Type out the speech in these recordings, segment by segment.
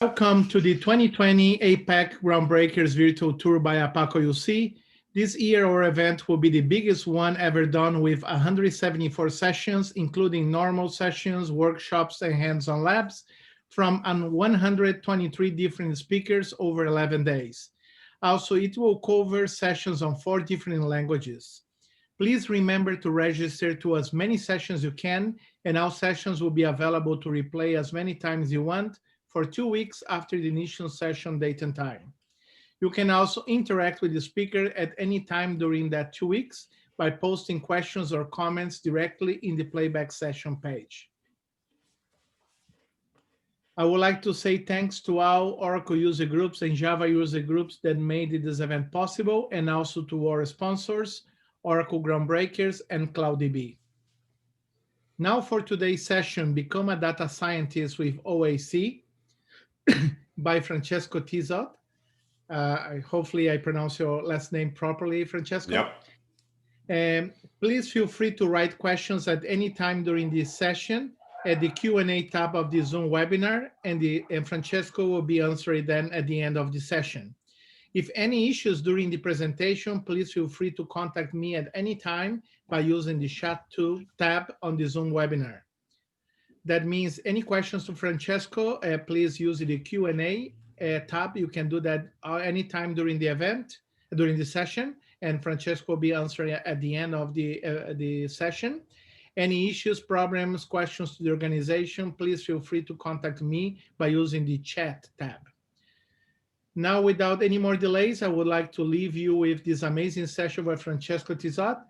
Welcome to the 2020 APAC Groundbreakers Virtual Tour by APAC OUC. This year, our event will be the biggest one ever done with 174 sessions, including normal sessions, workshops, and hands-on labs from 123 different speakers over 11 days. Also, it will cover sessions on 4 different languages. Please remember to register to as many sessions you can, and all sessions will be available to replay as many times you want for 2 weeks after the initial session date and time. You can also interact with the speaker at any time during that 2 weeks by posting questions or comments directly in the playback session page. I would like to say thanks to all Oracle user groups and Java user groups that made this event possible, and also to our sponsors, Oracle Groundbreakers and CloudDB. Now for today's session, Become a Data Scientist with OAC by Franceso Tisiot. Hopefully I pronounce your last name properly, Francesco. Yep. Please feel free to write questions at any time during this session at the Q&A tab of the Zoom webinar, and Francesco will be answering them at the end of the session. If any issues during the presentation, please feel free to contact me at any time by using the chat tab on the Zoom webinar. That means any questions to Francesco, please use the Q&A tab. You can do that anytime during the event, during the session, and Francesco will be answering at the end of the session. Any issues, problems, questions to the organization, please feel free to contact me by using the chat tab. Now, without any more delays, I would like to leave you with this amazing session by Franceso Tisiot.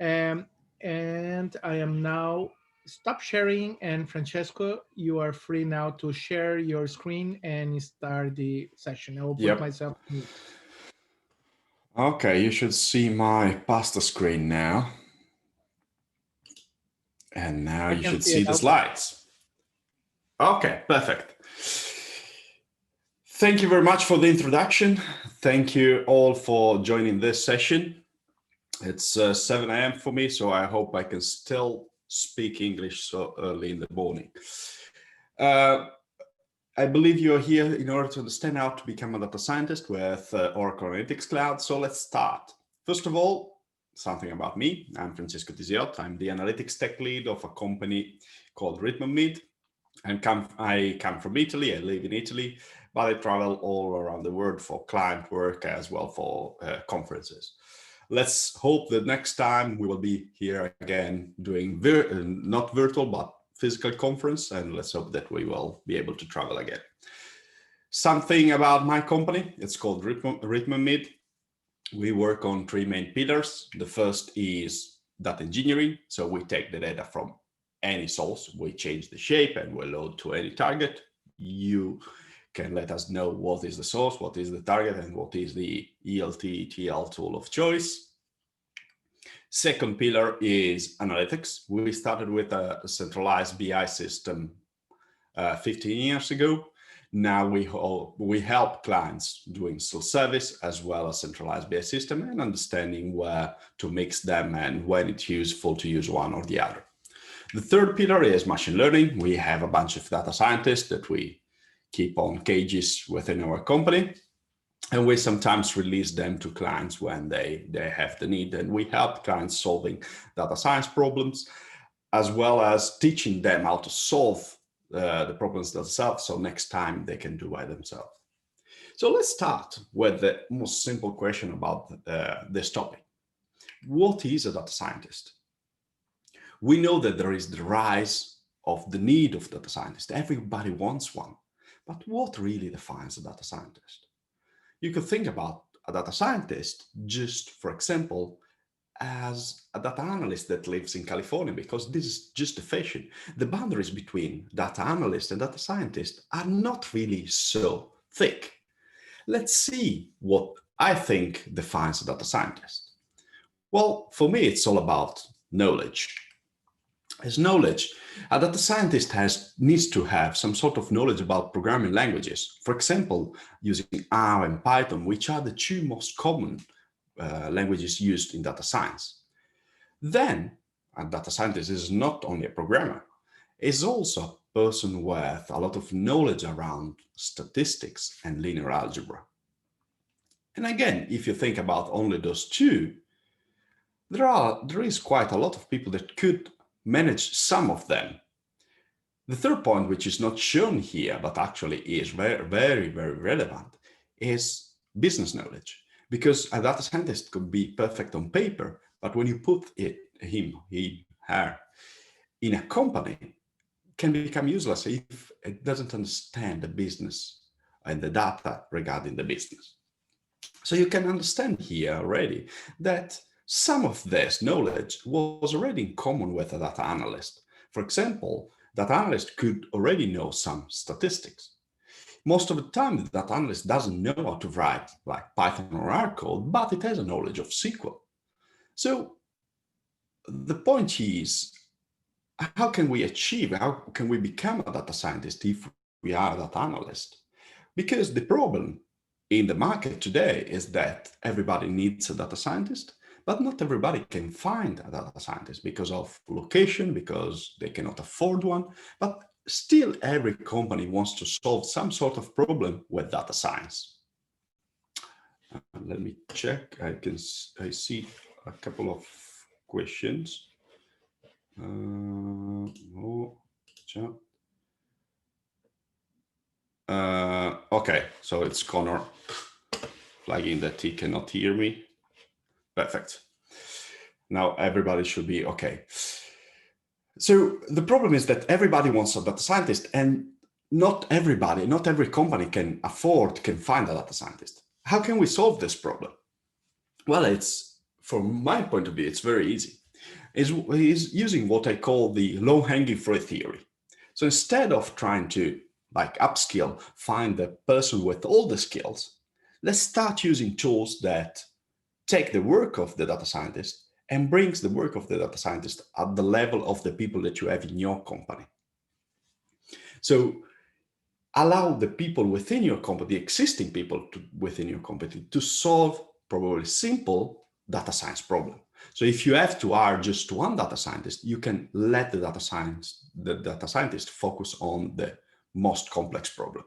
And I am now stop sharing, and Francesco, you are free now to share your screen and start the session. I will put myself mute. Okay, you should see my pasta screen now. And now you should see the slides. Okay, perfect. Thank you very much for the introduction. Thank you all for joining this session. It's 7 a.m. for me, so I hope I can still speak English so early in the morning. I believe you're here in order to understand how to become a data scientist with Oracle Analytics Cloud. So let's start. First of all, something about me. I'm Franceso Tisiot. I'm the analytics tech lead of a company called ENRICHMENT. I come from Italy. I live in Italy, but I travel all around the world for client work as well for conferences. Let's hope that next time we will be here again doing not virtual, but physical conference, and let's hope that we will be able to travel again. Something about my company, it's called ENRICHMENT. We work on 3 main pillars. The first is data engineering. So we take the data from any source, we change the shape and we load to any target. You can let us know what is the source, what is the target, and what is the ELT/ETL tool of choice. Second pillar is analytics. We started with a centralized BI system 15 years ago. Now we help clients doing self-service as well as centralized BI system and understanding where to mix them and when it's useful to use one or the other. The third pillar is machine learning. We have a bunch of data scientists that we keep on cages within our company, and we sometimes release them to clients when they have the need, and we help clients solving data science problems as well as teaching them how to solve the problems themselves, so next time they can do by themselves. So let's start with the most simple question about this topic. What is a data scientist? We know that there is the rise of the need of data scientists. Everybody wants one. But what really defines a data scientist? You could think about a data scientist just, for example, as a data analyst that lives in California, because this is just a fashion. The boundaries between data analyst and data scientist are not really so thick. Let's see what I think defines a data scientist. Well, for me, it's all about knowledge. As knowledge, a data scientist needs to have some sort of knowledge about programming languages. For example, using R and Python, which are the 2 most common languages used in data science. Then, a data scientist is not only a programmer, is also person with a lot of knowledge around statistics and linear algebra. And again, if you think about only those two, there is quite a lot of people that could manage some of them. The third point, which is not shown here, but actually is very, very, very relevant, is business knowledge. Because a data scientist could be perfect on paper, but when you put her in a company, can become useless if it doesn't understand the business and the data regarding the business. So you can understand here already that some of this knowledge was already in common with a data analyst. For example, that analyst could already know some statistics. Most of the time, the data analyst doesn't know how to write like Python or R code, but it has a knowledge of SQL. So the point is, how can we become a data scientist if we are a data analyst? Because the problem in the market today is that everybody needs a data scientist, but not everybody can find a data scientist because of location, because they cannot afford one. But still, every company wants to solve some sort of problem with data science. Let me check. I see a couple of questions. Okay, so it's Connor flagging that he cannot hear me. Perfect. Now everybody should be okay. So the problem is that everybody wants a data scientist, and not every company can find a data scientist. How can we solve this problem? Well, from my point of view, it's very easy. Is using what I call the low-hanging fruit theory. So instead of trying to upskill, find the person with all the skills, let's start using tools that take the work of the data scientist and brings the work of the data scientist at the level of the people that you have in your company. So allow the people within your company, the existing people within your company, to solve probably simple data science problem. So if you have to hire just one data scientist, you can let the data scientist focus on the most complex problem.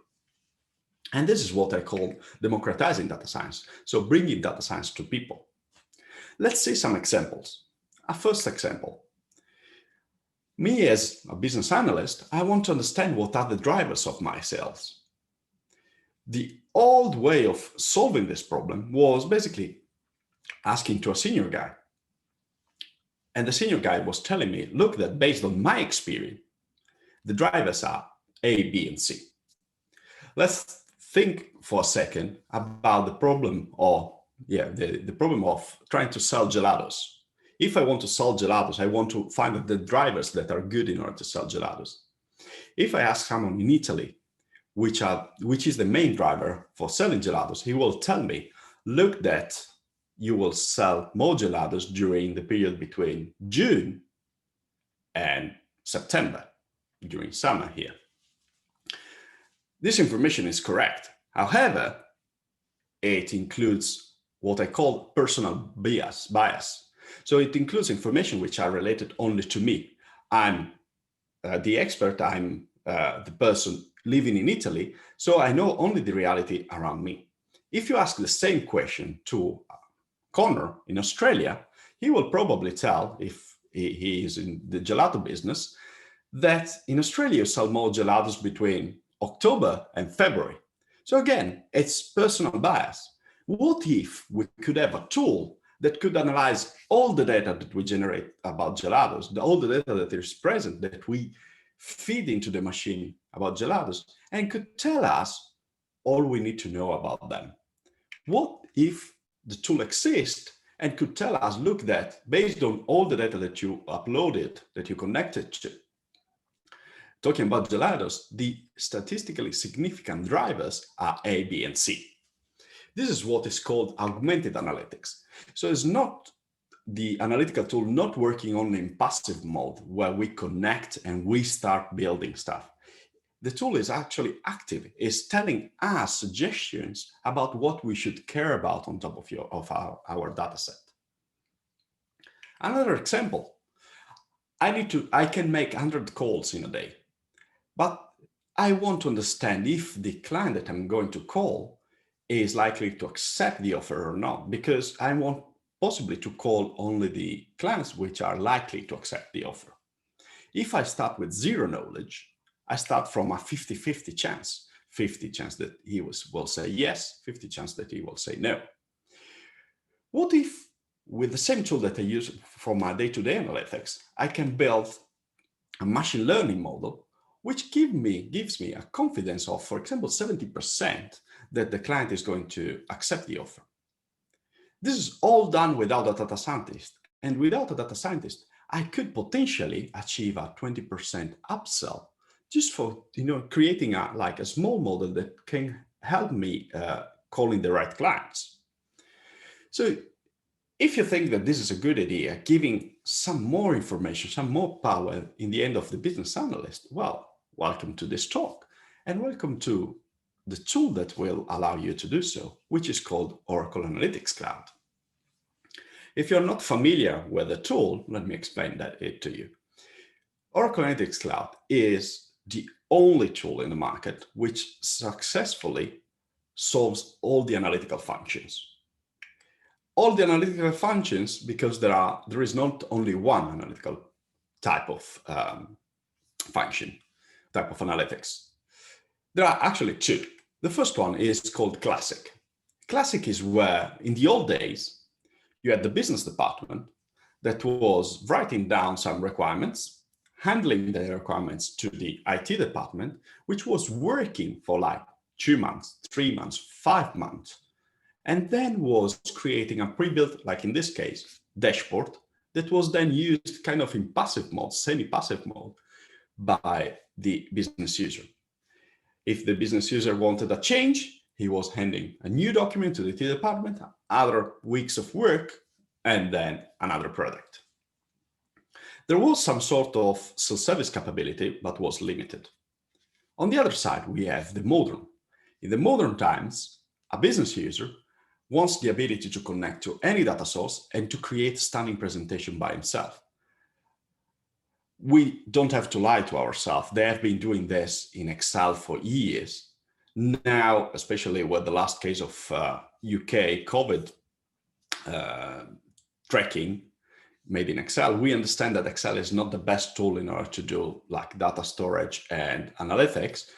And this is what I call democratizing data science. So bringing data science to people. Let's see some examples. A first example. Me as a business analyst, I want to understand what are the drivers of my sales. The old way of solving this problem was basically asking to a senior guy. And the senior guy was telling me, look, that based on my experience, the drivers are A, B, and C. Let's think for a second about the problem of, the problem of trying to sell gelatos. If I want to sell gelatos, I want to find the drivers that are good in order to sell gelatos. If I ask someone in Italy, which is the main driver for selling gelatos, he will tell me, look, that you will sell more gelatos during the period between June and September, during summer here. This information is correct. However, it includes what I call personal bias. So it includes information which are related only to me. I'm the expert, I'm the person living in Italy, so I know only the reality around me. If you ask the same question to Connor in Australia, he will probably tell, if he is in the gelato business, that in Australia you sell more gelatos between October and February. So again, it's personal bias. What if we could have a tool that could analyze all the data that we generate about gelatos, all the data that is present, that we feed into the machine about gelatos, and could tell us all we need to know about them? What if the tool exists and could tell us, look, that based on all the data that you uploaded, that you connected to, talking about gelatos, the statistically significant drivers are A, B, and C. This is what is called augmented analytics. So it's not the analytical tool not working only in passive mode where we connect and we start building stuff. The tool is actually active, is telling us suggestions about what we should care about on top of our data set. Another example, I can make 100 calls in a day, But I want to understand if the client that I'm going to call is likely to accept the offer or not, because I want possibly to call only the clients which are likely to accept the offer. If I start with zero knowledge, I start from a 50-50 chance. 50 chance that he will say yes, 50 chance that he will say no. What if with the same tool that I use for my day-to-day analytics, I can build a machine learning model which gives me a confidence of, for example, 70% that the client is going to accept the offer. This is all done without a data scientist. And without a data scientist, I could potentially achieve a 20% upsell just for creating a small model that can help me calling the right clients. So if you think that this is a good idea, giving some more information, some more power in the end of the business analyst, well, welcome to this talk and welcome to the tool that will allow you to do so, which is called Oracle Analytics Cloud. If you're not familiar with the tool, let me explain it to you. Oracle Analytics Cloud is the only tool in the market which successfully solves all the analytical functions. All the analytical functions, because there is not only one analytical type of function, type of analytics. There are actually two. The first one is called Classic. Classic is where, in the old days, you had the business department that was writing down some requirements, handling the requirements to the IT department, which was working for like 2 months, 3 months, 5 months, and then was creating a pre-built, like in this case, dashboard that was then used kind of in passive mode, semi-passive mode by the business user. If the business user wanted a change, he was handing a new document to the IT department, other weeks of work, and then another product. There was some sort of self-service capability, but was limited. On the other side, we have the modern. In the modern times, a business user wants the ability to connect to any data source and to create a stunning presentation by himself. We don't have to lie to ourselves. They have been doing this in Excel for years. Now, especially with the last case of UK COVID tracking made in Excel, we understand that Excel is not the best tool in order to do like data storage and analytics.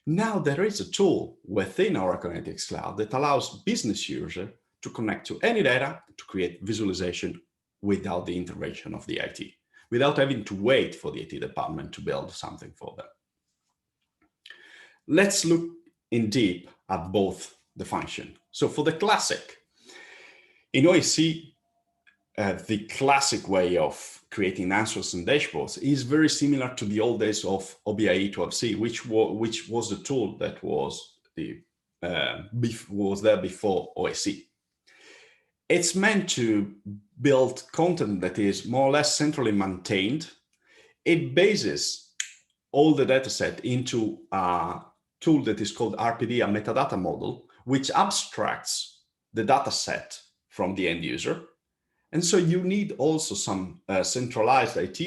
Now there is a tool within Oracle Analytics Cloud that allows business users to connect to any data to create visualization without the intervention of the IT, without having to wait for the IT department to build something for them. Let's look in deep at both the function. So for the classic, in OAC, the classic way of creating answers and dashboards is very similar to the old days of OBIE 12c, which was the tool that was there before OAC. It's meant to build content that is more or less centrally maintained. It bases all the data set into a tool that is called RPD, a metadata model, which abstracts the data set from the end user. And so you need also some centralized IT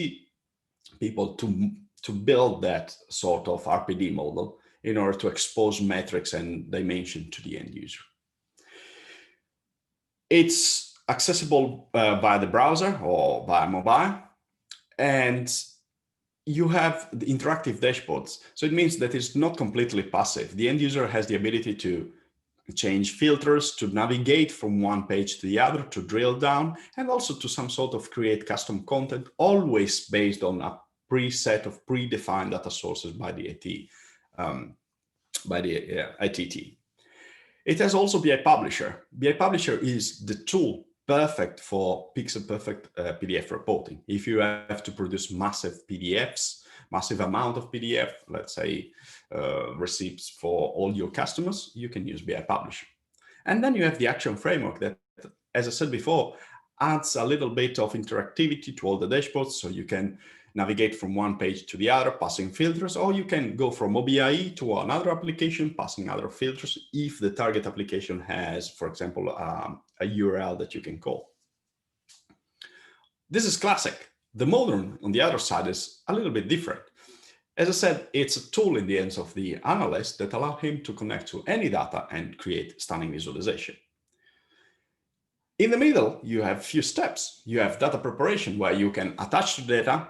people to build that sort of RPD model in order to expose metrics and dimension to the end user. It's accessible via the browser or via mobile, and you have the interactive dashboards. So it means that it's not completely passive. The end user has the ability to change filters, to navigate from one page to the other, to drill down, and also to some sort of create custom content, always based on a preset of predefined data sources by the IT team. It has also BI Publisher. BI Publisher is the tool perfect for pixel perfect PDF reporting. If you have to produce massive PDFs, massive amount of PDF, let's say receipts for all your customers, you can use BI Publisher. And then you have the action framework that, as I said before, adds a little bit of interactivity to all the dashboards, so you can navigate from one page to the other, passing filters, or you can go from OBIE to another application, passing other filters, if the target application has, for example, a URL that you can call. This is classic. The modern, on the other side, is a little bit different. As I said, it's a tool in the hands of the analyst that allow him to connect to any data and create stunning visualization. In the middle, you have a few steps. You have data preparation, where you can attach the data,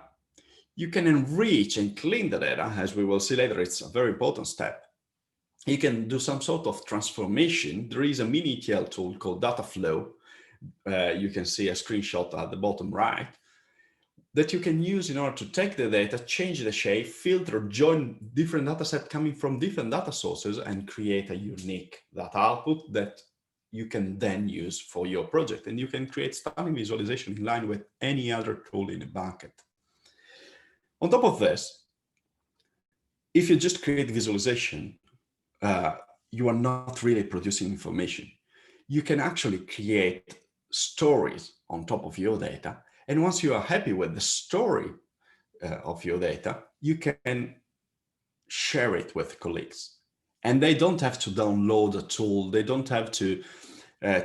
you can enrich and clean the data, as we will see later. It's a very important step. You can do some sort of transformation. There is a mini ETL tool called DATAFLOW. You can see a screenshot at the bottom right, that you can use in order to take the data, change the shape, filter, join different data sets coming from different data sources, and create a unique data output that you can then use for your project. And you can create stunning visualization in line with any other tool in the market. On top of this, if you just create visualization, you are not really producing information. You can actually create stories on top of your data. And once you are happy with the story of your data, you can share it with colleagues. And they don't have to download a tool. They don't have to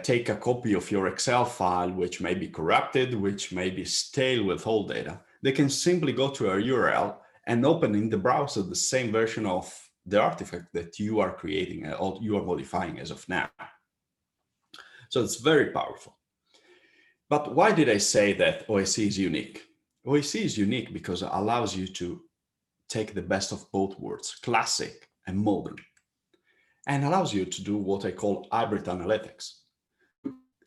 take a copy of your Excel file, which may be corrupted, which may be stale with old data. They can simply go to a URL and open in the browser the same version of the artifact that you are creating or you are modifying as of now. So it's very powerful. But why did I say that OAC is unique? OAC is unique because it allows you to take the best of both worlds, classic and modern, and allows you to do what I call hybrid analytics.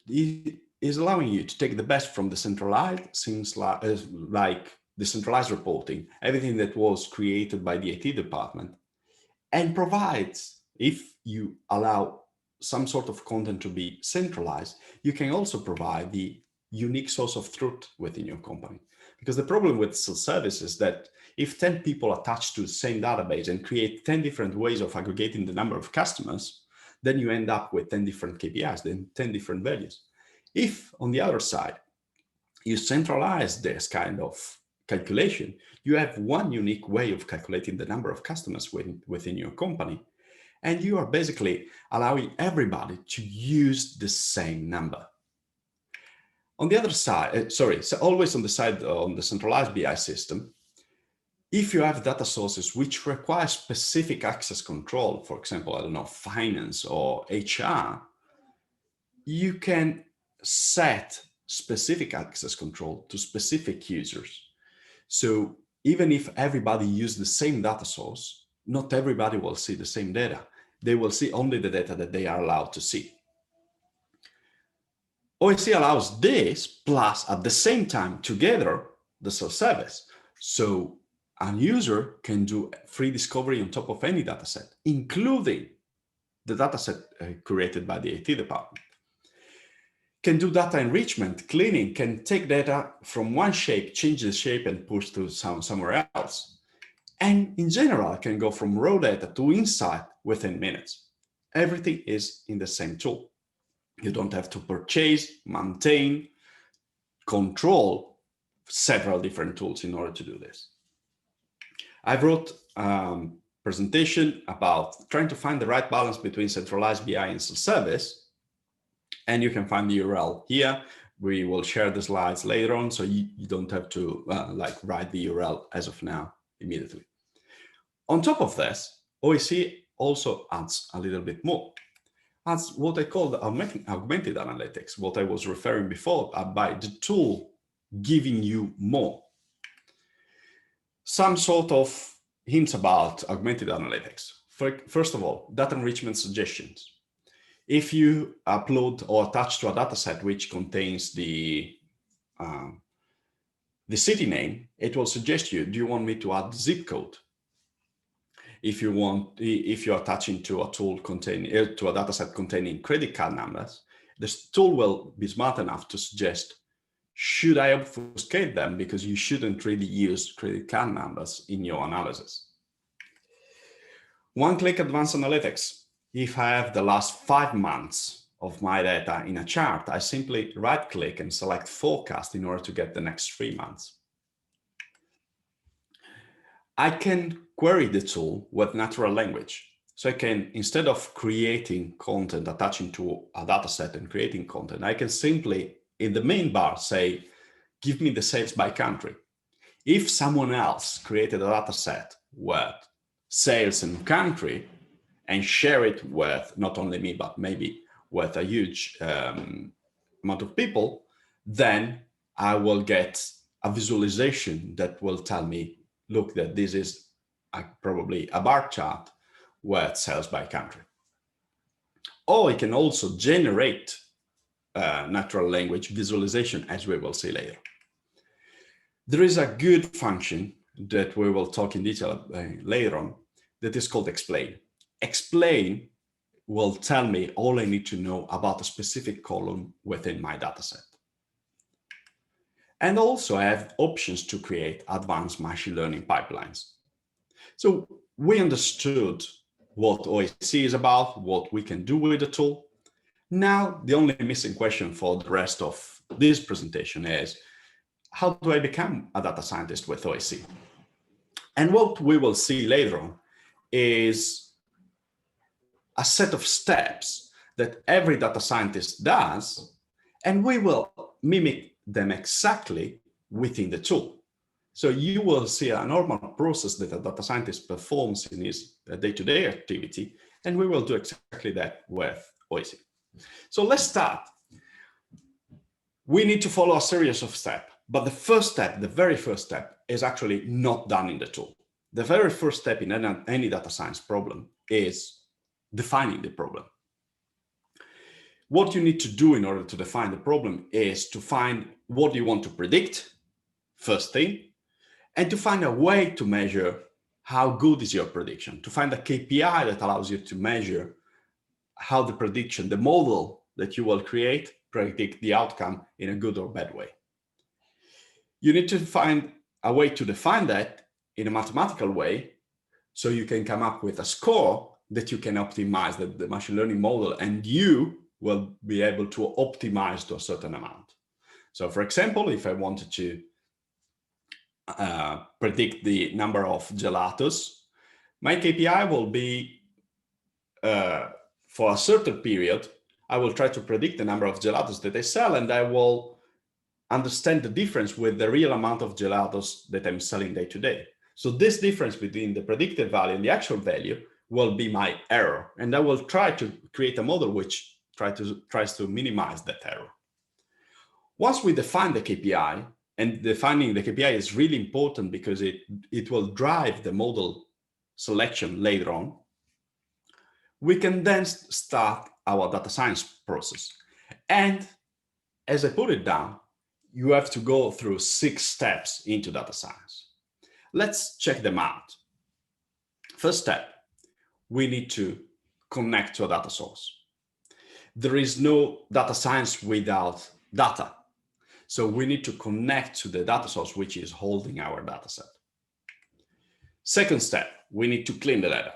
It is allowing you to take the best from the centralized, things like the centralized reporting, everything that was created by the IT department, and provides, if you allow some sort of content to be centralized, you can also provide the unique source of truth within your company. Because the problem with self-service is that if 10 people attach to the same database and create 10 different ways of aggregating the number of customers, then you end up with 10 different KPIs, then 10 different values. If, on the other side, you centralize this kind of calculation, you have one unique way of calculating the number of customers within your company, and you are basically allowing everybody to use the same number. On the other side, so always on the side on the centralized BI system, if you have data sources which require specific access control, for example, I don't know, finance or HR, you can set specific access control to specific users. So even if everybody uses the same data source, not everybody will see the same data. They will see only the data that they are allowed to see. OAC allows this, plus at the same time together the self-service. So a user can do free discovery on top of any dataset, including the dataset created by the IT department. Can do data enrichment, cleaning, can take data from one shape, change the shape, and push to somewhere else. And in general, can go from raw data to insight within minutes. Everything is in the same tool. You don't have to purchase, maintain, control several different tools in order to do this. I wrote a presentation about trying to find the right balance between centralized BI and self-service, and you can find the URL here. We will share the slides later on, so you don't have to write the URL as of now immediately. On top of this, OAC also adds a little bit more. That's what I call the augmented analytics, what I was referring before by the tool giving you more. Some sort of hints about augmented analytics. First of all, data enrichment suggestions. If you upload or attach to a dataset which contains the city name, it will suggest you, do you want me to add the zip code? If you're attaching to a tool containing to a dataset containing credit card numbers, this tool will be smart enough to suggest, should I obfuscate them, because you shouldn't really use credit card numbers in your analysis. One-click advanced analytics. If I have the last 5 months of my data in a chart, I simply right-click and select forecast in order to get the next 3 months. I can query the tool with natural language. So I can, instead of creating content, attaching to a data set and creating content, I can simply, in the main bar, say, give me the sales by country. If someone else created a data set with sales and country and share it with not only me, but maybe with a huge amount of people, then I will get a visualization that will tell me, look, that this is probably a bar chart with sales by country. Or it can also generate natural language visualization, as we will see later. There is a good function that we will talk in detail later on that is called explain. Explain will tell me all I need to know about a specific column within my dataset. And also I have options to create advanced machine learning pipelines. So we understood what OAC is about, what we can do with the tool. Now, the only missing question for the rest of this presentation is, how do I become a data scientist with OAC? And what we will see later on is a set of steps that every data scientist does, and we will mimic them exactly within the tool. So you will see a normal process that a data scientist performs in his day-to-day activity, and we will do exactly that with OAC. So let's start. We need to follow a series of steps, but the first step, the very first step, is actually not done in the tool. The very first step in any data science problem is defining the problem. What you need to do in order to define the problem is to find what you want to predict, first thing, and to find a way to measure how good is your prediction, to find a KPI that allows you to measure how the prediction, the model that you will create, predict the outcome in a good or bad way. You need to find a way to define that in a mathematical way, so you can come up with a score that you can optimize the machine learning model, and you will be able to optimize to a certain amount. So for example, if I wanted to predict the number of gelatos, my KPI will be for a certain period, I will try to predict the number of gelatos that I sell, and I will understand the difference with the real amount of gelatos that I'm selling day to day. So this difference between the predicted value and the actual value will be my error, and I will try to create a model which tries to minimize that error. Once we define the KPI, and defining the KPI is really important because it will drive the model selection later on, we can then start our data science process. And as I put it down, you have to go through 6 steps into data science. Let's check them out. First step, we need to connect to a data source. There is no data science without data. So we need to connect to the data source, which is holding our data set. Second step, we need to clean the data.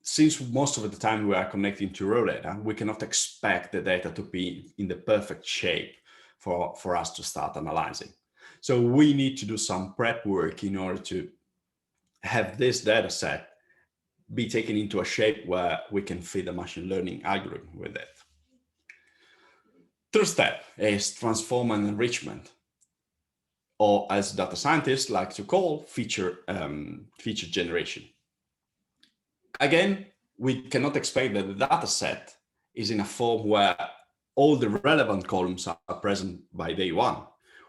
Since most of the time we are connecting to raw data, we cannot expect the data to be in the perfect shape for us to start analyzing. So we need to do some prep work in order to have this data set be taken into a shape where we can feed a machine learning algorithm with it. Third step is transform and enrichment, or as data scientists like to call, feature generation. Again, we cannot expect that the data set is in a form where all the relevant columns are present by day one.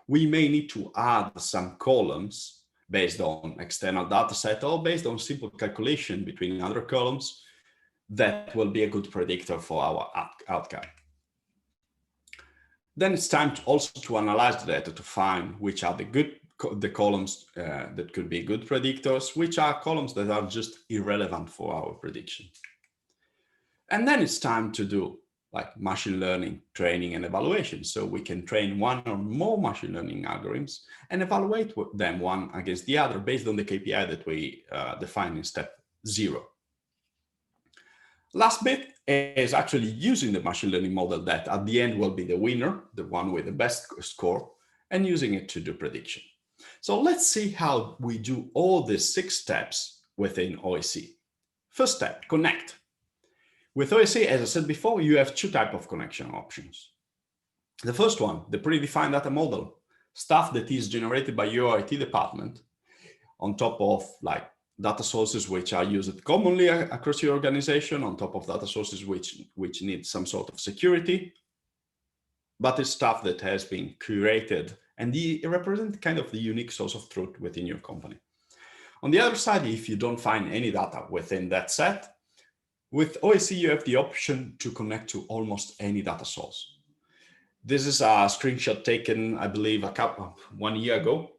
We may need to add some columns based on external data set or based on simple calculation between other columns that will be a good predictor for our outcome. Then it's time also to analyze the data to find which are the columns that could be good predictors, which are columns that are just irrelevant for our prediction. And then it's time to do like machine learning training and evaluation. So we can train one or more machine learning algorithms and evaluate them one against the other based on the KPI that we define in step 0. Last bit is actually using the machine learning model that at the end will be the winner, the one with the best score, and using it to do prediction. So let's see how we do all these 6 steps within OAC. First step, connect. With OAC, as I said before, you have 2 types of connection options. The first one, the predefined data model, stuff that is generated by your IT department on top of like data sources which are used commonly across your organization, on top of data sources which need some sort of security, but it's stuff that has been curated and it represents kind of the unique source of truth within your company. On the other side, if you don't find any data within that set, with OAC, you have the option to connect to almost any data source. This is a screenshot taken, I believe, 1 year ago.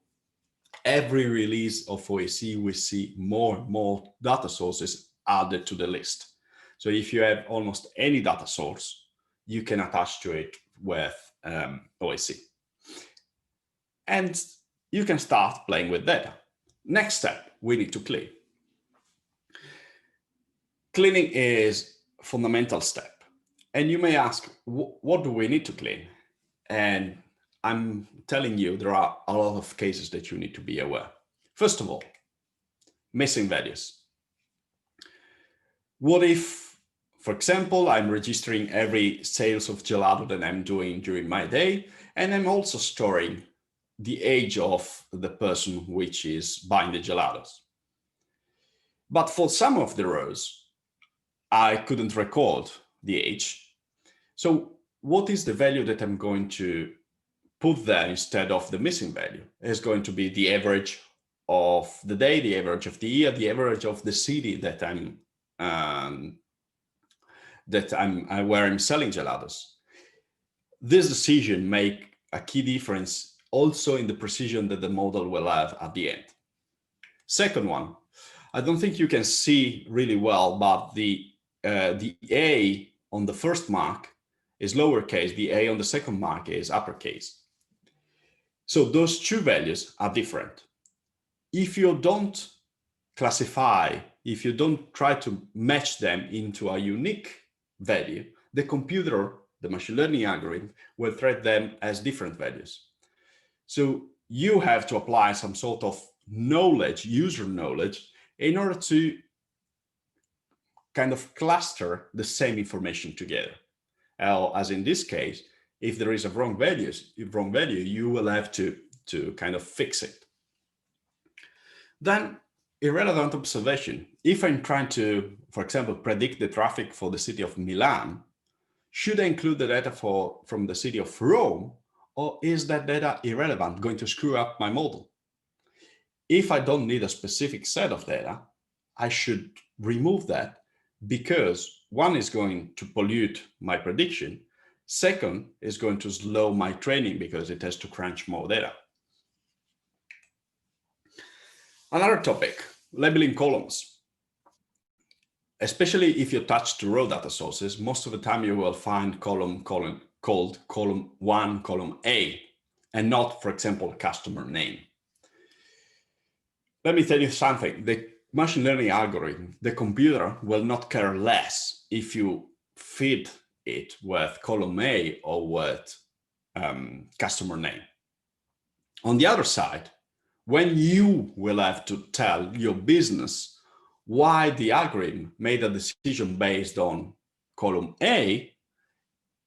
Every release of OAC, we see more and more data sources added to the list. So if you have almost any data source, you can attach to it with OAC. And you can start playing with data. Next step, we need to clean. Cleaning is a fundamental step. And you may ask, what do we need to clean? And I'm telling you, there are a lot of cases that you need to be aware. First of all, missing values. What if, for example, I'm registering every sales of gelato that I'm doing during my day, and I'm also storing the age of the person which is buying the gelatos. But for some of the rows, I couldn't record the age. So what is the value that I'm going to put there instead of the missing value? Is going to be the average of the day, the average of the year, the average of the city that where I'm selling gelatos. This decision make a key difference also in the precision that the model will have at the end. Second one, I don't think you can see really well, but the A on the first mark is lowercase, the A on the second mark is uppercase. So those two values are different. If you don't classify, if you don't try to match them into a unique value, the computer, the machine learning algorithm, will treat them as different values. So you have to apply some sort of knowledge, user knowledge, in order to kind of cluster the same information together. As in this case, if there is a wrong value, you will have to kind of fix it. Then irrelevant observation. If I'm trying to, for example, predict the traffic for the city of Milan, should I include the data from the city of Rome, or is that data irrelevant, going to screw up my model? If I don't need a specific set of data, I should remove that, because one is going to pollute my prediction. Second is going to slow my training because it has to crunch more data. Another topic, labeling columns. Especially if you touch the raw data sources, most of the time you will find column called column 1, column A, and not, for example, customer name. Let me tell you something. The machine learning algorithm, the computer will not care less if you feed it with column A or with customer name. On the other side, when you will have to tell your business why the algorithm made a decision based on column A,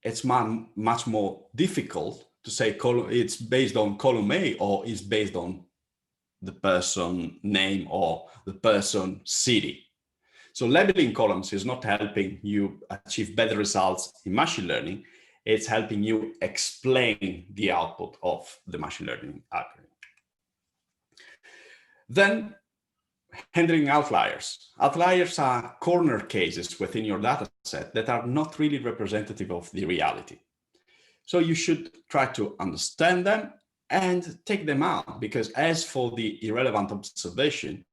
it's much more difficult to say it's based on column A or it's based on the person name or the person city. So labeling columns is not helping you achieve better results in machine learning. It's helping you explain the output of the machine learning algorithm. Then handling outliers. Outliers are corner cases within your data set that are not really representative of the reality. So you should try to understand them and take them out, because as for the irrelevant observation,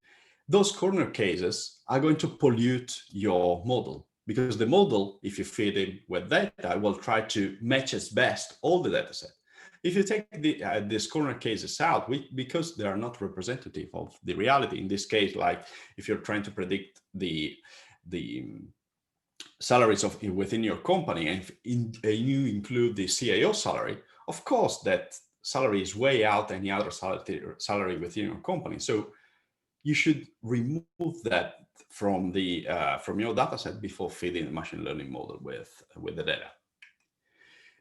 those corner cases are going to pollute your model, because the model, if you feed it with data, will try to match as best all the data set. If you take these corner cases out, because they are not representative of the reality, in this case, like if you're trying to predict the salaries within your company, and you include the CIO salary, of course, that salary is way out any other salary within your company. So you should remove that from your data set before feeding the machine learning model with the data.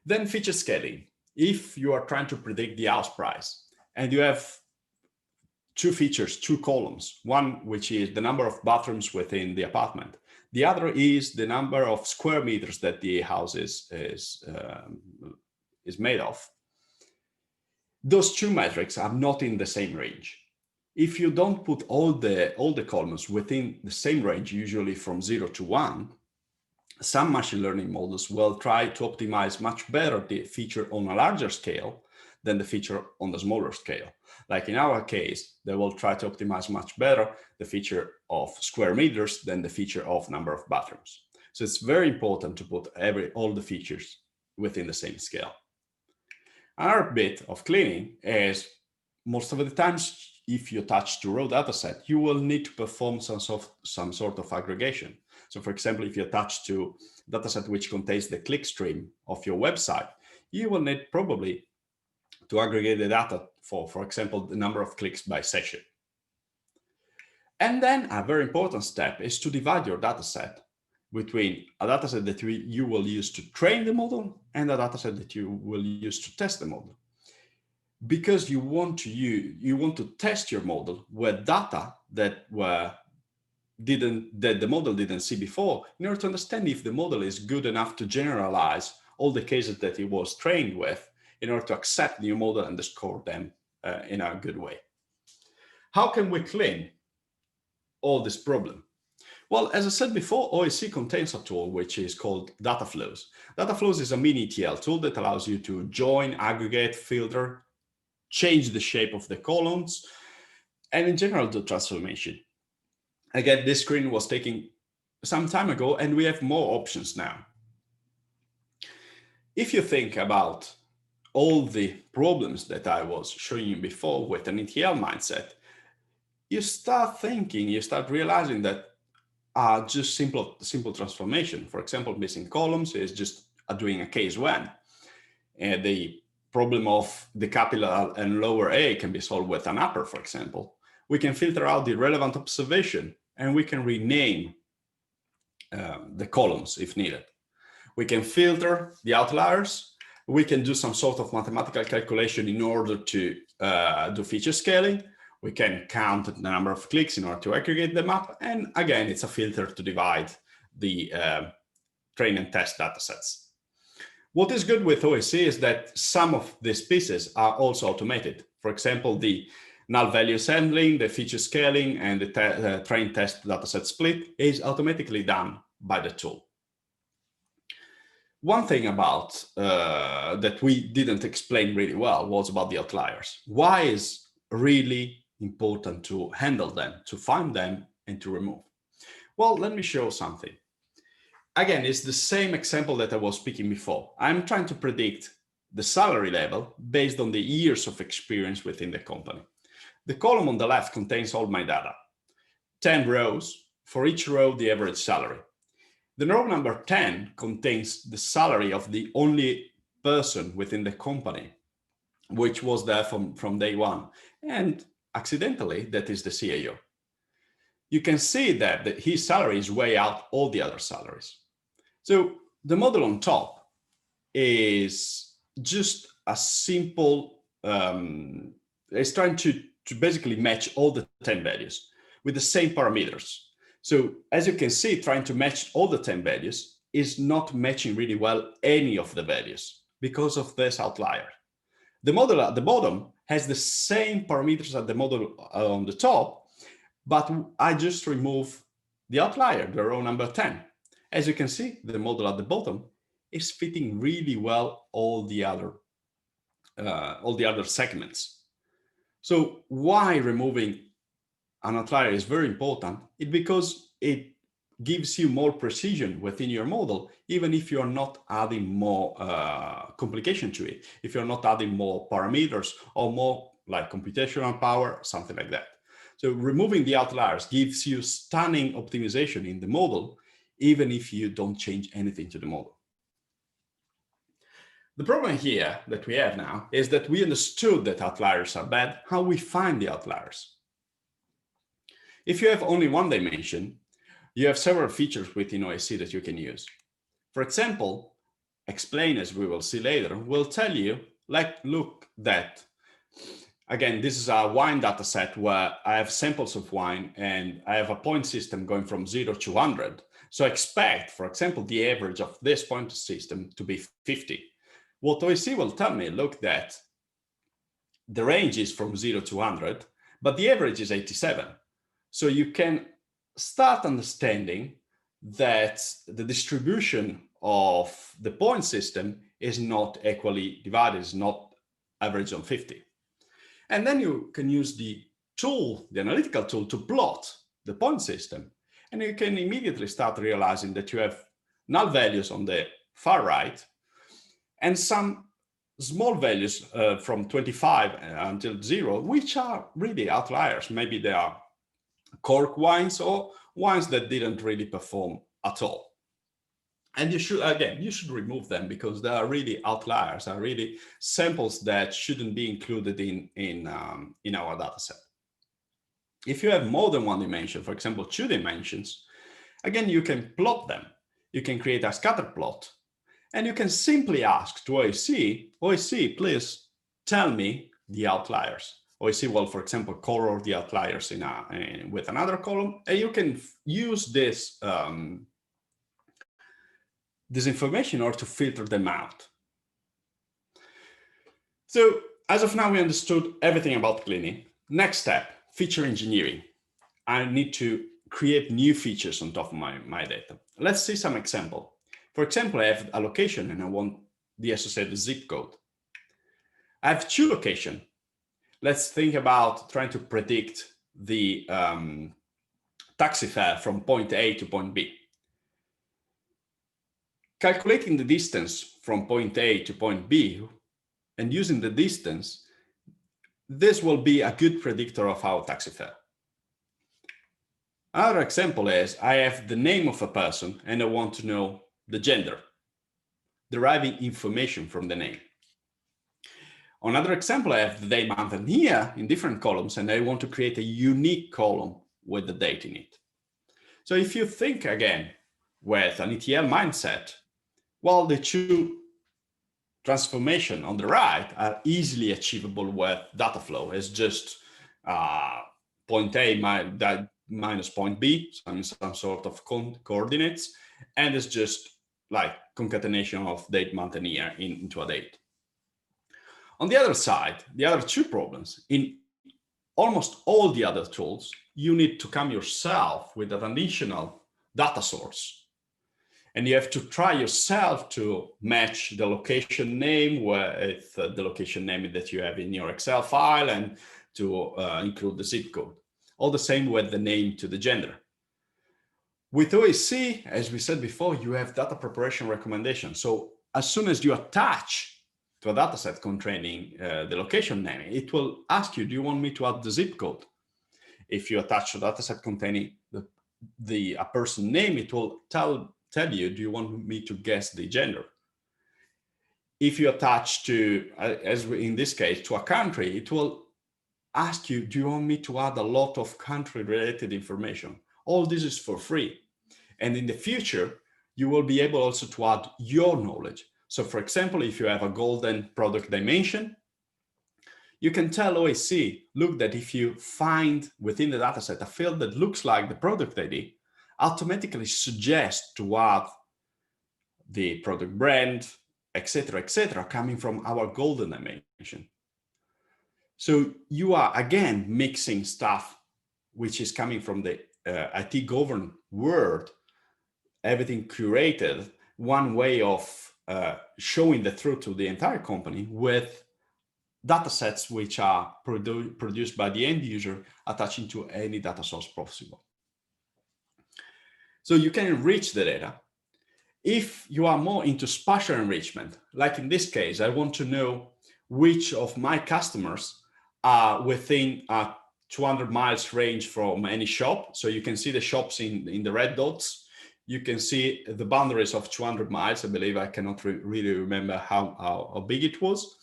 Then feature scaling. If you are trying to predict the house price and you have two features, two columns. One which is the number of bathrooms within the apartment. The other is the number of square meters that the house is made of. Those two metrics are not in the same range. If you don't put all the columns within the same range, usually from 0 to 1, some machine learning models will try to optimize much better the feature on a larger scale than the feature on the smaller scale. Like in our case, they will try to optimize much better the feature of square meters than the feature of number of bathrooms. So it's very important to put all the features within the same scale. Another bit of cleaning is most of the times, if you touch to raw data set, you will need to perform some sort of aggregation. So for example, if you attach to data set which contains the click stream of your website, you will need probably to aggregate the data for example, the number of clicks by session. And then a very important step is to divide your data set between a data set that you will use to train the model and a data set that you will use to test the model. Because you want to test your model with data that the model didn't see before, in order to understand if the model is good enough to generalize all the cases that it was trained with, in order to accept the new model and score them in a good way. How can we clean all this problem? Well, as I said before, OAC contains a tool which is called DATAFLOWs. DATAFLOWs is a mini ETL tool that allows you to join, aggregate, filter, change the shape of the columns, and in general do transformation. Again, this screen was taken some time ago, and we have more options now. If you think about all the problems that I was showing you before with an ETL mindset, you start realizing that just simple transformation. For example, missing columns is just doing a case when. And the problem of the capital and lower A can be solved with an upper, for example. We can filter out the relevant observation, and we can rename the columns if needed. We can filter the outliers. We can do some sort of mathematical calculation in order to do feature scaling. We can count the number of clicks in order to aggregate them up. And again, it's a filter to divide the train and test data sets. What is good with OAC is that some of these pieces are also automated. For example, the null value handling, the feature scaling, and the train test dataset split is automatically done by the tool. One thing about that we didn't explain really well was about the outliers. Why is really important to handle them, to find them, and to remove? Well, let me show something. Again, it's the same example that I was speaking before. I'm trying to predict the salary level based on the years of experience within the company. The column on the left contains all my data, 10 rows, for each row the average salary. The row number 10 contains the salary of the only person within the company, which was there from day one. And accidentally, that is the CAO. You can see that his salary is way out all the other salaries. So the model on top is just a simple, it's trying to basically match all the 10 values with the same parameters. So as you can see, trying to match all the 10 values is not matching really well any of the values because of this outlier. The model at the bottom has the same parameters as the model on the top, but I just remove the outlier, the row number 10. As you can see, the model at the bottom is fitting really well all the other segments. So why removing an outlier is very important? It's because it gives you more precision within your model, even if you're not adding more complication to it, if you're not adding more parameters or more like computational power, something like that. So removing the outliers gives you stunning optimization in the model, even if you don't change anything to the model. The problem here that we have now is that we understood that outliers are bad. How we find the outliers? If you have only one dimension, you have several features within OAC that you can use. For example, explain, as we will see later, will tell you, like, look, that Again, this is a wine data set where I have samples of wine and I have a point system going from 0 to 100. So I expect, for example, the average of this point system to be 50. What OAC will tell me, look, that the range is from 0 to 100, but the average is 87. So you can start understanding that the distribution of the point system is not equally divided, is not average on 50. And then you can use the tool, the analytical tool, to plot the point system. And you can immediately start realizing that you have null values on the far right and some small values from 25 until 0, which are really outliers. Maybe they are cork wines or wines that didn't really perform at all. And you should, again, you should remove them because they are really outliers, are really samples that shouldn't be included in our data set. If you have more than one dimension, for example, 2 dimensions, again, you can plot them. You can create a scatter plot. And you can simply ask to OAC, OAC, please tell me the outliers. OAC will, for example, color the outliers with another column. And you can use this information in order to filter them out. So as of now, we understood everything about cleaning. Next step, feature engineering. I need to create new features on top of my data. Let's see some example. For example, I have a location and I want the associated zip code. I have 2 locations. Let's think about trying to predict the taxi fare from point A to point B. Calculating the distance from point A to point B and using the distance, this will be a good predictor of our taxi fare. Another example is I have the name of a person and I want to know the gender, deriving information from the name. Another example, I have the day, month, and year in different columns, and I want to create a unique column with the date in it. So if you think again with an ETL mindset, well, the 2 transformation on the right are easily achievable with DATAFLOW. It's just point A minus point B, some sort of coordinates, and it's just like concatenation of date, month, and year into a date. On the other side, the other 2 problems, in almost all the other tools, you need to come yourself with an additional data source. And you have to try yourself to match the location name with the location name that you have in your Excel file and to include the zip code. All the same with the name to the gender. With OAC, as we said before, you have data preparation recommendations. So as soon as you attach to a dataset containing the location name, it will ask you, do you want me to add the zip code? If you attach a dataset containing a person name, it will tell you, do you want me to guess the gender? If you attach to, as in this case, to a country, it will ask you, do you want me to add a lot of country-related information? All this is for free. And in the future, you will be able also to add your knowledge. So for example, if you have a golden product dimension, you can tell OAC, look, that if you find within the dataset a field that looks like the product ID, automatically suggest to add the product brand, etc., coming from our golden dimension. So you are again mixing stuff which is coming from the IT governed world, everything curated, one way of showing the truth to the entire company with data sets which are produced by the end user attaching to any data source possible. So you can enrich the data. If you are more into spatial enrichment, like in this case, I want to know which of my customers are within a 200 miles range from any shop. So you can see the shops in the red dots. You can see the boundaries of 200 miles. I believe I cannot really remember how big it was.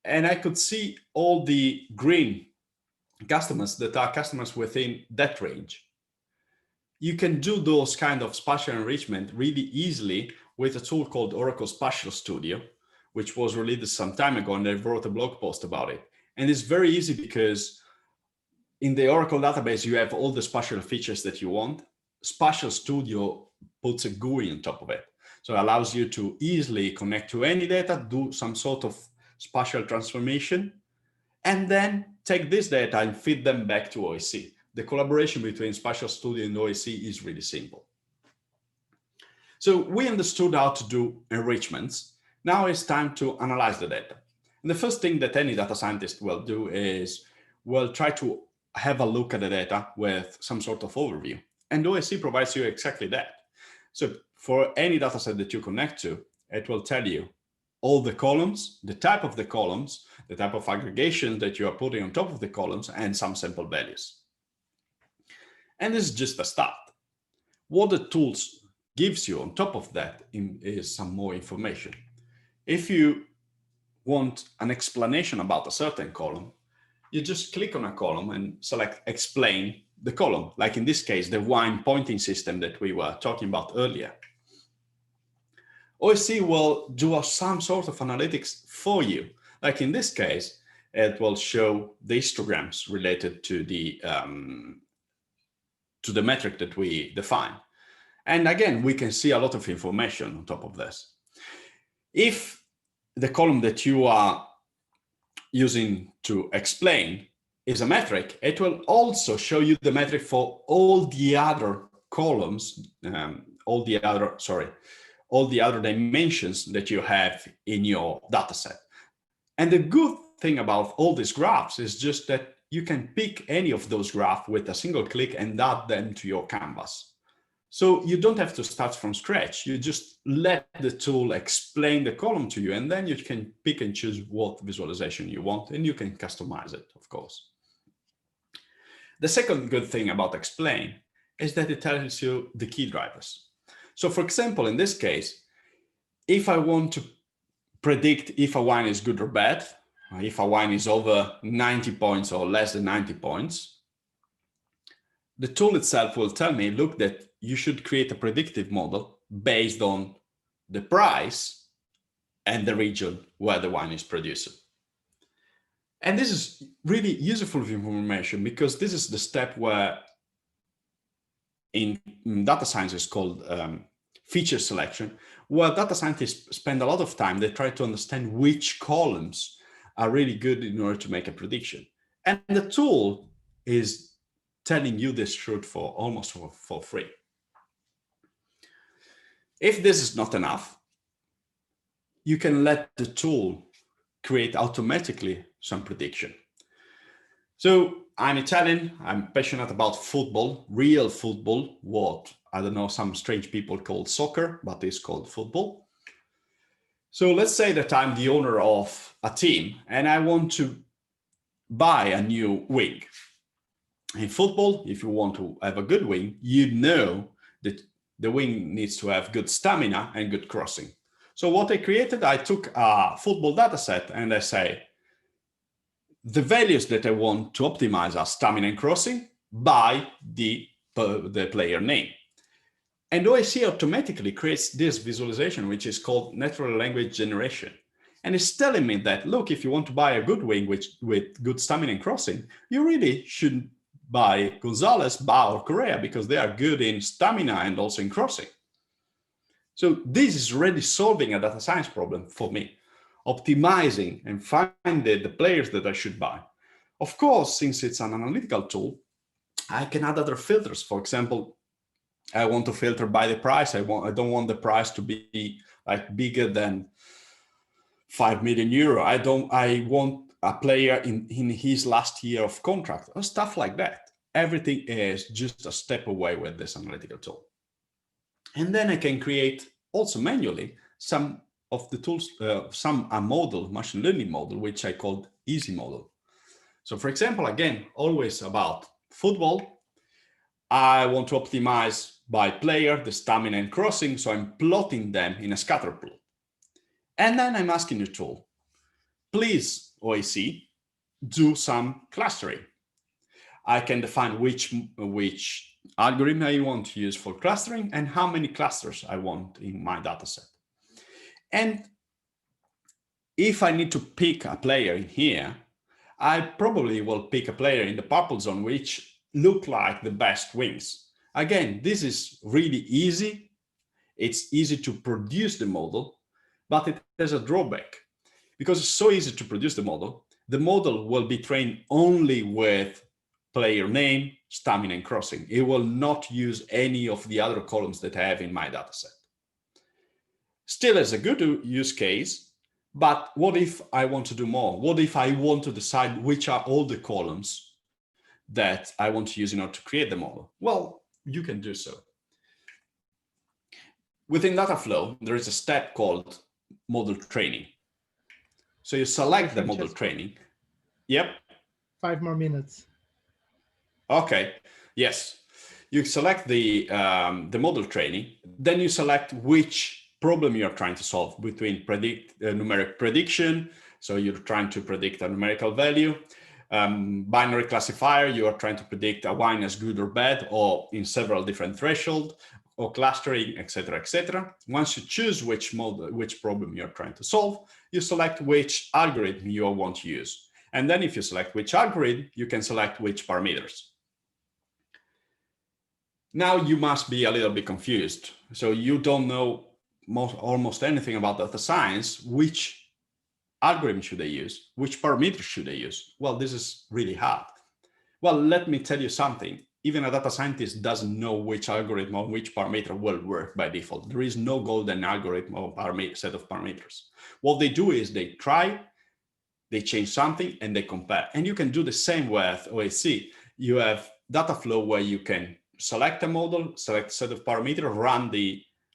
And I could see all the green customers that are customers within that range. You can do those kind of spatial enrichment really easily with a tool called Oracle Spatial Studio, which was released some time ago, and I wrote a blog post about it. And it's very easy because in the Oracle database, you have all the spatial features that you want. Spatial Studio puts a GUI on top of it. So it allows you to easily connect to any data, do some sort of spatial transformation, and then take this data and feed them back to OAC. The collaboration between Spatial Studio and OAC is really simple. So we understood how to do enrichments. Now it's time to analyze the data. And the first thing that any data scientist will do is, well, try to have a look at the data with some sort of overview. And OAC provides you exactly that. So for any data set that you connect to, it will tell you all the columns, the type of the columns, the type of aggregation that you are putting on top of the columns, and some sample values. And this is just a start. What the tools gives you on top of that is some more information. If you want an explanation about a certain column, you just click on a column and select explain the column, like in this case, the wine pointing system that we were talking about earlier. OAC will do some sort of analytics for you. Like in this case, it will show the histograms related to the metric that we define. And again, we can see a lot of information on top of this. If the column that you are using to explain is a metric, it will also show you the metric for all the other columns, all the other dimensions that you have in your data set. And the good thing about all these graphs is just that you can pick any of those graphs with a single click and add them to your canvas. So you don't have to start from scratch. You just let the tool explain the column to you, and then you can pick and choose what visualization you want, and you can customize it, of course. The second good thing about Explain is that it tells you the key drivers. So for example, in this case, if I want to predict if a wine is good or bad, if a wine is over 90 points or less than 90 points, the tool itself will tell me, look, that you should create a predictive model based on the price and the region where the wine is produced. And this is really useful information because this is the step where in data science is called feature selection, where data scientists spend a lot of time. They try to understand which columns are really good in order to make a prediction. And the tool is telling you this truth for almost for free. If this is not enough, you can let the tool create automatically some prediction. So I'm Italian, I'm passionate about football, real football, what, I don't know, some strange people call soccer, but it's called football. So let's say that I'm the owner of a team and I want to buy a new wing. In football, if you want to have a good wing, you know that the wing needs to have good stamina and good crossing. So what I created, I took a football data set and I say, the values that I want to optimize are stamina and crossing by the player name. And OAC automatically creates this visualization, which is called natural language generation. And it's telling me that, look, if you want to buy a good wing with good stamina and crossing, you really should buy Gonzalez, Ba, or Correa because they are good in stamina and also in crossing. So this is already solving a data science problem for me, optimizing and finding the players that I should buy. Of course, since it's an analytical tool, I can add other filters. For example, I want to filter by the price. I don't want the price to be like bigger than 5 million euro. I want a player in his last year of contract or stuff like that. Everything is just a step away with this analytical tool. And then I can create also manually some of the tools, a model, machine learning model, which I called easy model. So for example, again, always about football, I want to optimize by player, the stamina and crossing. So I'm plotting them in a scatter plot. And then I'm asking the tool, please, OAC, do some clustering. I can define which algorithm I want to use for clustering and how many clusters I want in my dataset. And if I need to pick a player in here, I probably will pick a player in the purple zone which look like the best wings. Again, this is really easy. It's easy to produce the model, but it has a drawback. Because it's so easy to produce the model will be trained only with player name, stamina, and crossing. It will not use any of the other columns that I have in my dataset. Still is a good use case, but what if I want to do more? What if I want to decide which are all the columns that I want to use in order to create the model? Well, you can do so. Within DATAFLOW, there is a step called model training. So you select the model training. Yep. 5 more minutes. Okay. Yes. You select the model training, then you select which problem you are trying to solve between numeric prediction. So you're trying to predict a numerical value. Binary classifier, you are trying to predict a wine as good or bad, or in several different thresholds, or clustering, etc., etc. Once you choose which problem you're trying to solve, you select which algorithm you want to use. And then if you select which algorithm, you can select which parameters. Now you must be a little bit confused. So you don't know almost anything about data science. Which algorithm should I use? Which parameters should I use? Well, this is really hard. Well, let me tell you something. Even a data scientist doesn't know which algorithm or which parameter will work by default. There is no golden algorithm or set of parameters. What they do is they try, they change something, and they compare. And you can do the same with OAC. You have DATAFLOW where you can select a model, select a set of parameters,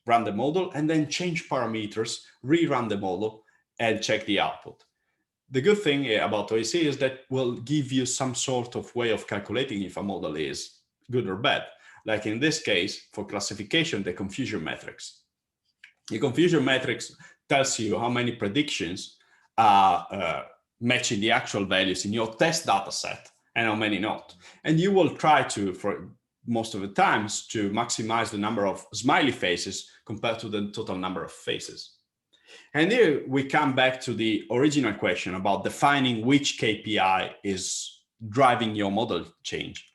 run the model, and then change parameters, rerun the model, and check the output. The good thing about OAC is that will give you some sort of way of calculating if a model is good or bad. Like in this case, for classification, the confusion matrix. The confusion matrix tells you how many predictions are matching the actual values in your test data set and how many not. And you will try to, for most of the times, to maximize the number of smiley faces compared to the total number of faces. And here we come back to the original question about defining which KPI is driving your model change,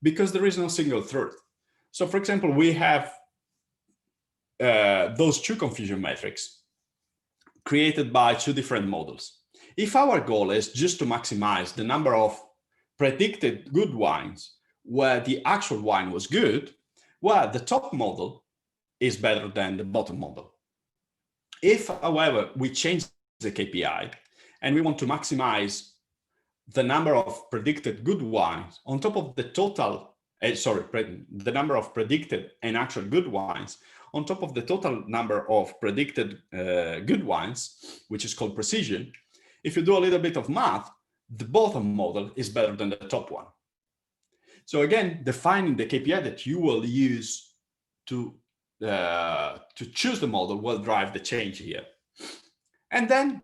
because there is no single truth. So for example, we have those two confusion metrics created by two different models. If our goal is just to maximize the number of predicted good wines where the actual wine was good, well, the top model is better than the bottom model. If, however, we change the KPI and we want to maximize the number of predicted good wines on top of the total, the number of predicted and actual good wines on top of the total number of predicted good wines, which is called precision, if you do a little bit of math, the bottom model is better than the top one. So again, defining the KPI that you will use to choose the model will drive the change here. And then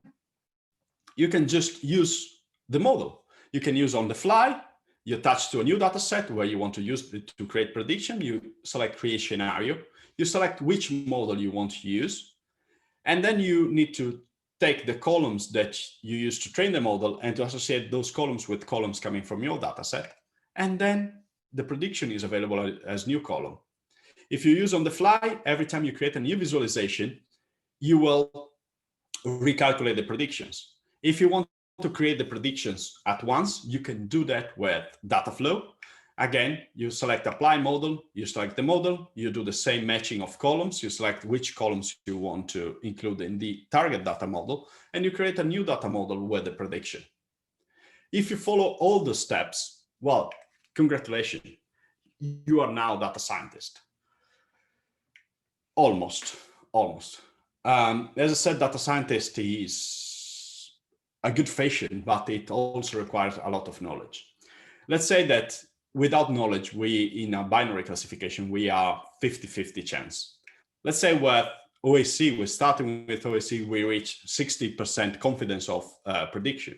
you can just use the model. You can use on the fly. You attach to a new data set where you want to use it to create prediction. You select create scenario. You select which model you want to use. And then you need to take the columns that you use to train the model and to associate those columns with columns coming from your data set. And then the prediction is available as new column. If you use on the fly, every time you create a new visualization, you will recalculate the predictions. If you want to create the predictions at once, you can do that with DATAFLOW. Again, you select apply model, you select the model, you do the same matching of columns, you select which columns you want to include in the target data model, and you create a new data model with the prediction. If you follow all the steps, well, congratulations, you are now a data scientist. Almost. As I said, data scientist is a good fashion, but it also requires a lot of knowledge. Let's say that without knowledge, in a binary classification, we are 50-50 chance. Let's say with OAC, we're starting with OAC, we reach 60% confidence of prediction.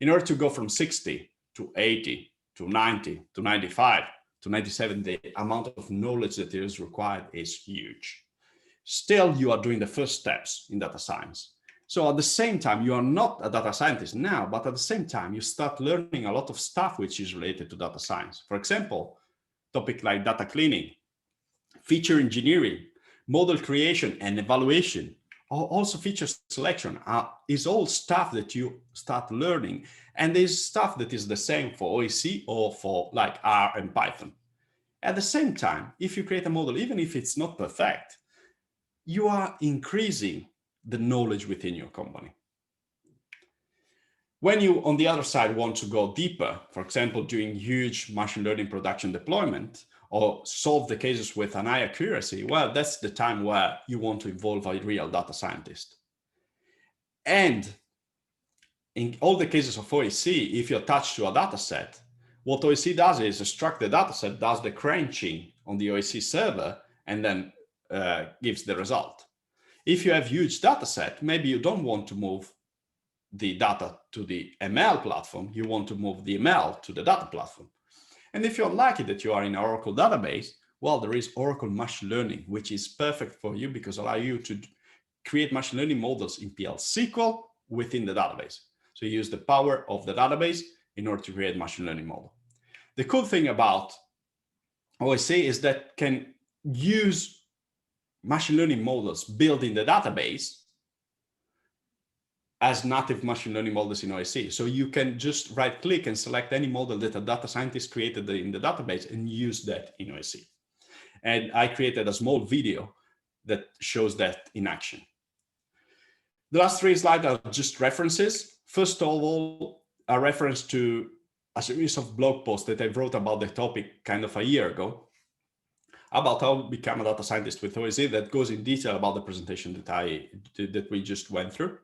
In order to go from 60 to 80 to 90 to 95 to 97, the amount of knowledge that is required is huge. Still, you are doing the first steps in data science. So at the same time, you are not a data scientist now, but at the same time, you start learning a lot of stuff which is related to data science. For example, topic like data cleaning, feature engineering, model creation and evaluation, also feature selection is all stuff that you start learning. And there's stuff that is the same for OAC or for like R and Python. At the same time, if you create a model, even if it's not perfect, you are increasing the knowledge within your company. When you, on the other side, want to go deeper, for example, doing huge machine learning production deployment or solve the cases with an high accuracy, well, that's the time where you want to involve a real data scientist. And in all the cases of OAC, if you're attached to a data set, what OAC does is extract the data set, does the crunching on the OAC server, and then gives the result. If you have huge data set, maybe you don't want to move the data to the ML platform, you want to move the ML to the data platform. And if you're lucky that you are in an Oracle database, well, there is Oracle Machine Learning, which is perfect for you because allow you to create machine learning models in PL SQL within the database. So you use the power of the database in order to create machine learning model. The cool thing about OAC is that can use machine learning models built in the database as native machine learning models in OAC. So you can just right click and select any model that a data scientist created in the database and use that in OAC. And I created a small video that shows that in action. The last three slides are just references. First of all, a reference to a series of blog posts that I wrote about the topic kind of a year ago, about how to become a data scientist with OAC, that goes in detail about the presentation that we just went through.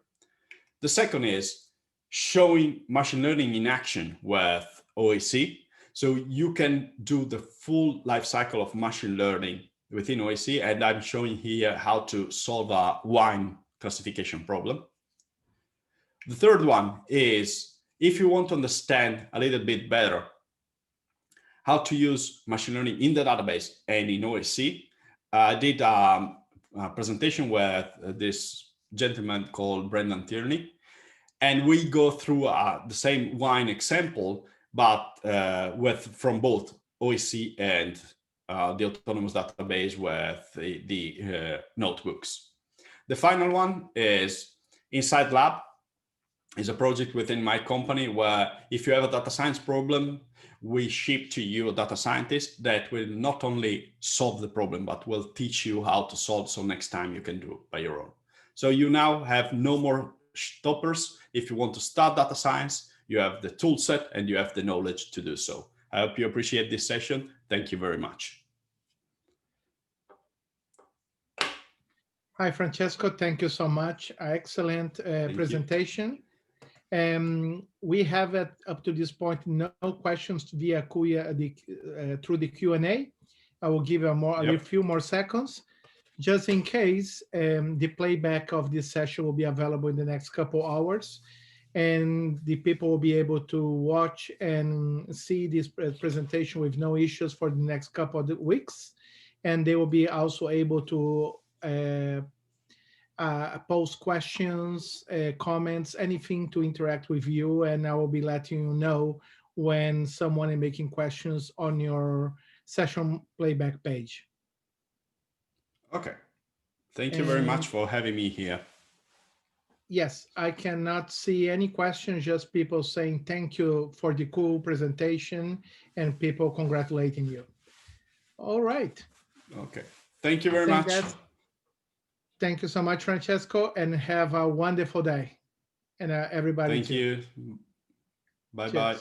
The second is showing machine learning in action with OAC. So you can do the full life cycle of machine learning within OAC. And I'm showing here how to solve a wine classification problem. The third one is if you want to understand a little bit better how to use machine learning in the database and in OAC, I did a presentation with this gentleman called Brendan Tierney, and we go through the same wine example, but from both OAC and the autonomous database with the notebooks. The final one is Inside Lab. Is a project within my company where if you have a data science problem, we ship to you a data scientist that will not only solve the problem, but will teach you how to solve, so next time you can do it by your own. So you now have no more stoppers. If you want to start data science, you have the tool set and you have the knowledge to do so. I hope you appreciate this session. Thank you very much. Hi, Francesco. Thank you so much. Excellent presentation. We have up to this point no questions via through the Q&A. I will give a few more seconds, just in case. The playback of this session will be available in the next couple hours, and the people will be able to watch and see this presentation with no issues for the next couple of weeks, and they will be also able to post questions, comments, anything to interact with you, and I will be letting you know when someone is making questions on your session playback page. Okay. Thank you very much for having me here. Yes, I cannot see any questions, just people saying thank you for the cool presentation and people congratulating you. All right. Okay. Thank you very much. Thank you so much, Francesco, and have a wonderful day. And everybody. Thank you. Bye-bye.